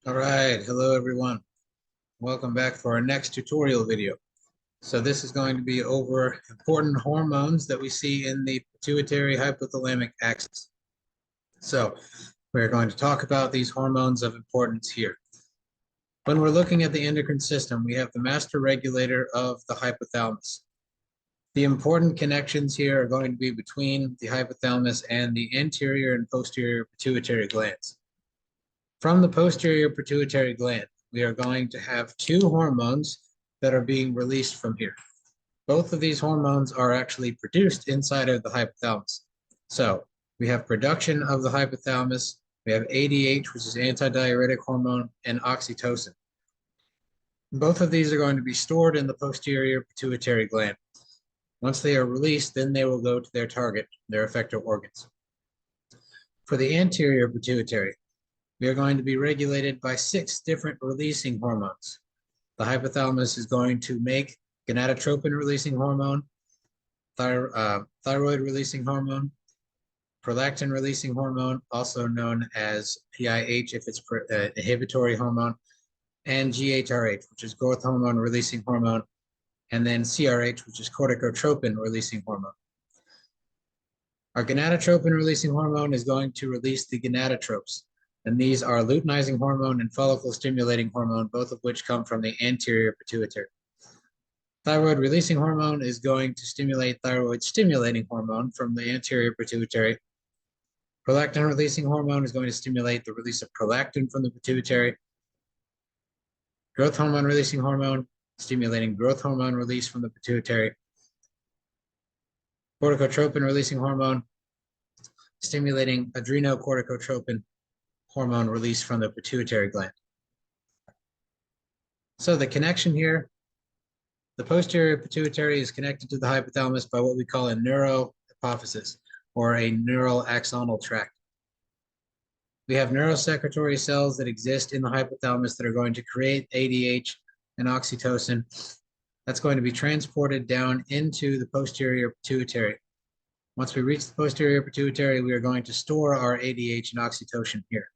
All right, hello everyone. Welcome back for our next tutorial video. So this is going to be over important hormones that we see in the pituitary hypothalamic axis. So we're going to talk about these hormones of importance here. When we're looking at the endocrine system, we have the master regulator of the hypothalamus. The important connections here are going to be between the hypothalamus and the anterior and posterior pituitary glands. From the posterior pituitary gland, we are going to have two hormones that are being released from here. Both of these hormones are actually produced inside of the hypothalamus. So we have production of the hypothalamus, we have ADH, which is antidiuretic hormone, and oxytocin. Both of these are going to be stored in the posterior pituitary gland. Once they are released, then they will go to their target, their effector organs. For the anterior pituitary, we are going to be regulated by 6 different releasing hormones. The hypothalamus is going to make gonadotropin releasing hormone, thyroid releasing hormone, prolactin releasing hormone, also known as PIH if it's inhibitory hormone, and GHRH, which is growth hormone releasing hormone, and then CRH, which is corticotropin releasing hormone. Our gonadotropin releasing hormone is going to release the gonadotropes. And these are luteinizing hormone and follicle stimulating hormone, both of which come from the anterior pituitary. Thyroid releasing hormone is going to stimulate thyroid stimulating hormone from the anterior pituitary. Prolactin releasing hormone is going to stimulate the release of prolactin from the pituitary. Growth hormone releasing hormone, stimulating growth hormone release from the pituitary. Corticotropin releasing hormone, stimulating adrenocorticotropin hormone release from the pituitary gland. So the connection here, the posterior pituitary is connected to the hypothalamus by what we call a neurohypophysis or a neural axonal tract. We have neurosecretory cells that exist in the hypothalamus that are going to create ADH and oxytocin. That's going to be transported down into the posterior pituitary. Once we reach the posterior pituitary, we are going to store our ADH and oxytocin here.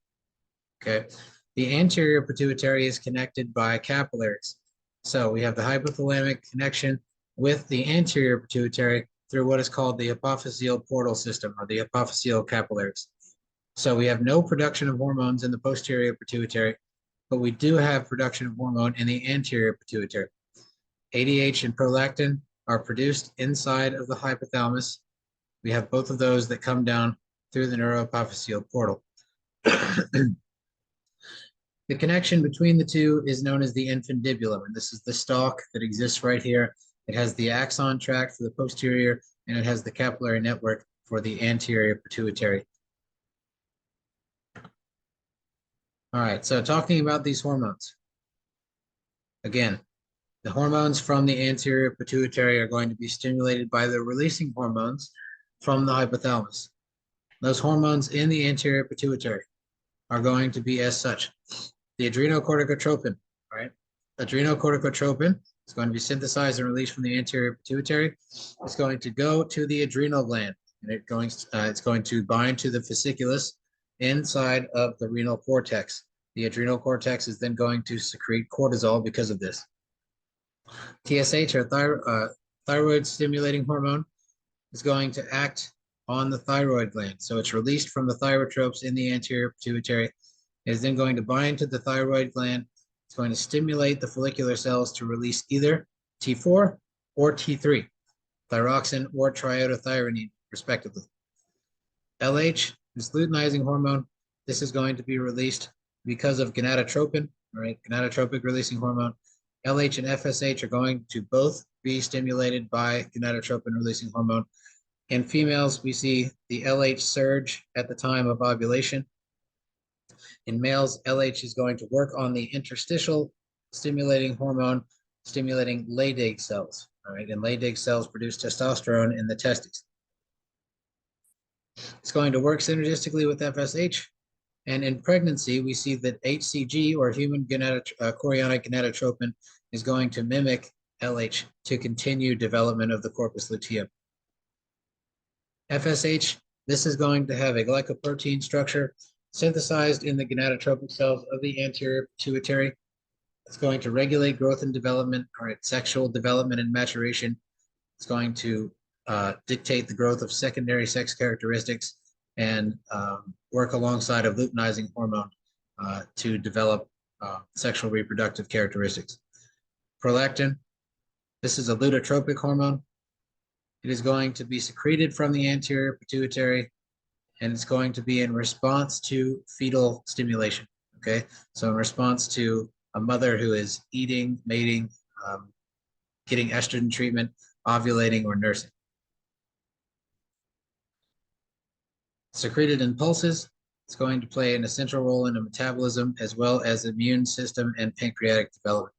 Okay, the anterior pituitary is connected by capillaries. So we have the hypothalamic connection with the anterior pituitary through what is called the hypophyseal portal system or the hypophyseal capillaries. So we have no production of hormones in the posterior pituitary, but we do have production of hormone in the anterior pituitary. ADH and prolactin are produced inside of the hypothalamus. We have both of those that come down through the neurohypophyseal portal. The connection between the two is known as the infundibulum, and this is the stalk that exists right here. It has the axon tract for the posterior, and it has the capillary network for the anterior pituitary. All right, so talking about these hormones. Again, the hormones from the anterior pituitary are going to be stimulated by the releasing hormones from the hypothalamus. Those hormones in the anterior pituitary are going to be as such. The adrenocorticotropin, right? Adrenocorticotropin is going to be synthesized and released from the anterior pituitary. It's going to go to the adrenal gland, and it's going to bind to the fasciculus inside of the renal cortex. The adrenal cortex is then going to secrete cortisol because of this. TSH, or thyroid stimulating hormone, is going to act on the thyroid gland. So it's released from the thyrotropes in the anterior pituitary. It is then going to bind to the thyroid gland. It's going to stimulate the follicular cells to release either T4 or T3, thyroxine or triiodothyronine, respectively. LH is luteinizing hormone. This is going to be released because of gonadotropin, right? Gonadotropic releasing hormone. LH and FSH are going to both be stimulated by gonadotropin releasing hormone. In females, we see the LH surge at the time of ovulation. In males, LH is going to work on the interstitial stimulating hormone, stimulating Leydig cells. All right, and Leydig cells produce testosterone in the testes. It's going to work synergistically with FSH. And in pregnancy, we see that HCG, or human chorionic gonadotropin, is going to mimic LH to continue development of the corpus luteum. FSH, this is going to have a glycoprotein structure. synthesized in the gonadotropic cells of the anterior pituitary. It's going to regulate growth and development, all right, sexual development and maturation. It's going to dictate the growth of secondary sex characteristics and work alongside a luteinizing hormone to develop sexual reproductive characteristics. Prolactin, this is a lutetropic hormone. It is going to be secreted from the anterior pituitary, and it's going to be in response to fetal stimulation, okay? So in response to a mother who is eating, mating, getting estrogen treatment, ovulating, or nursing. Secreted in pulses, it's going to play an essential role in the metabolism as well as immune system and pancreatic development.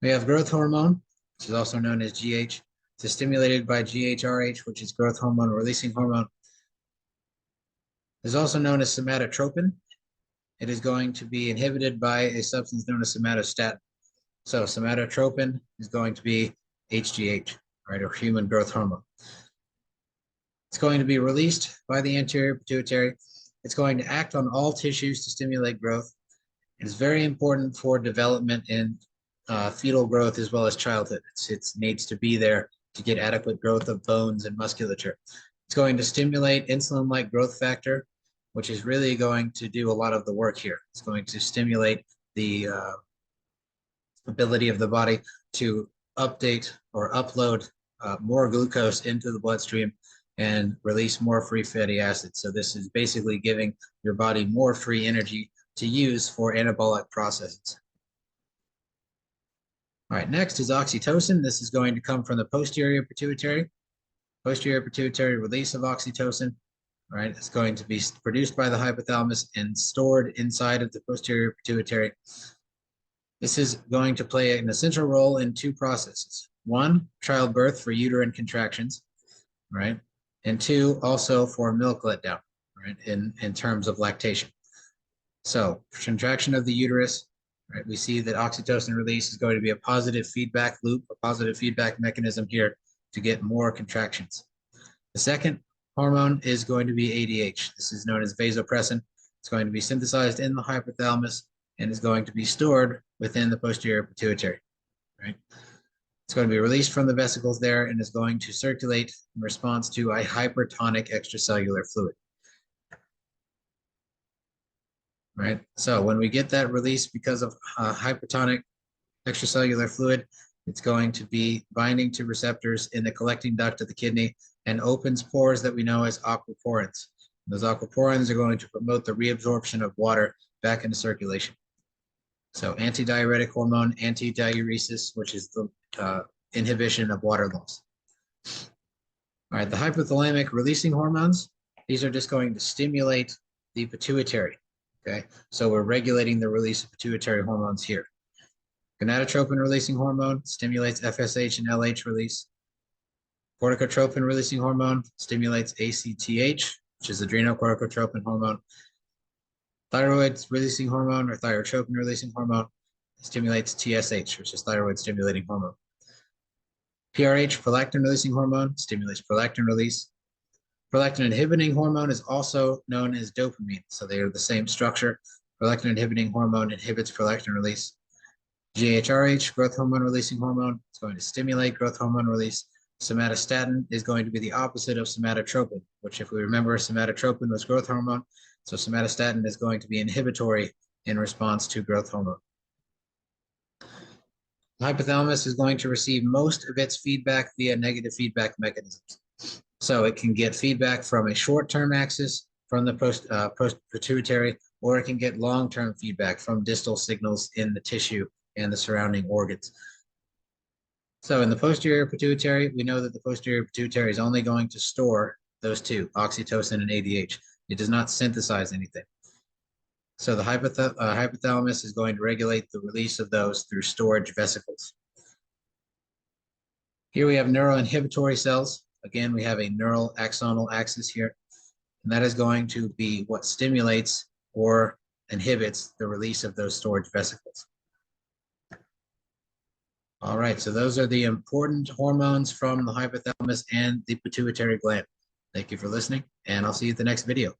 We have growth hormone, which is also known as GH. It's stimulated by GHRH, which is growth hormone releasing hormone. It's also known as somatotropin. It is going to be inhibited by a substance known as somatostatin. So somatotropin is going to be HGH, right, or human growth hormone. It's going to be released by the anterior pituitary. It's going to act on all tissues to stimulate growth. It is very important for development in fetal growth as well as childhood. It needs to be there to get adequate growth of bones and musculature. It's going to stimulate insulin-like growth factor, which is really going to do a lot of the work here. It's going to stimulate the ability of the body to update or upload more glucose into the bloodstream and release more free fatty acids. So this is basically giving your body more free energy to use for anabolic processes. All right, next is oxytocin. This is going to come from the posterior pituitary. Posterior pituitary release of oxytocin, right? It's going to be produced by the hypothalamus and stored inside of the posterior pituitary. This is going to play an essential role in two processes. One, childbirth for uterine contractions, right? And two, also for milk letdown, right? In terms of lactation. So contraction of the uterus, right? We see that oxytocin release is going to be a positive feedback loop, a positive feedback mechanism here to get more contractions. The second hormone is going to be ADH. This is known as vasopressin. It's going to be synthesized in the hypothalamus and is going to be stored within the posterior pituitary, right? It's going to be released from the vesicles there and is going to circulate in response to a hypertonic extracellular fluid, right? So when we get that release because of hypertonic extracellular fluid, it's going to be binding to receptors in the collecting duct of the kidney and opens pores that we know as aquaporins. Those aquaporins are going to promote the reabsorption of water back into circulation. So antidiuretic hormone, antidiuresis, which is the inhibition of water loss. All right, the hypothalamic releasing hormones, these are just going to stimulate the pituitary, okay? So we're regulating the release of pituitary hormones here. Gonadotropin releasing hormone stimulates FSH and LH release. Corticotropin releasing hormone stimulates ACTH, which is adrenocorticotropin hormone. Thyroid releasing hormone or thyrotropin releasing hormone stimulates TSH, which is thyroid stimulating hormone. PRH, prolactin releasing hormone, stimulates prolactin release. Prolactin inhibiting hormone is also known as dopamine, so they are the same structure. Prolactin inhibiting hormone inhibits prolactin release. GHRH, growth hormone releasing hormone, is going to stimulate growth hormone release. Somatostatin is going to be the opposite of somatotropin, which, if we remember, somatotropin was growth hormone. So somatostatin is going to be inhibitory in response to growth hormone. The hypothalamus is going to receive most of its feedback via negative feedback mechanisms. So it can get feedback from a short-term axis from the post-pituitary, or it can get long-term feedback from distal signals in the tissue and the surrounding organs. So in the posterior pituitary, we know that the posterior pituitary is only going to store those two, oxytocin and ADH. It does not synthesize anything. So the hypothalamus is going to regulate the release of those through storage vesicles. Here we have neuroinhibitory cells. Again, we have a neural axonal axis here, and that is going to be what stimulates or inhibits the release of those storage vesicles. All right, so those are the important hormones from the hypothalamus and the pituitary gland. Thank you for listening, and I'll see you at the next video.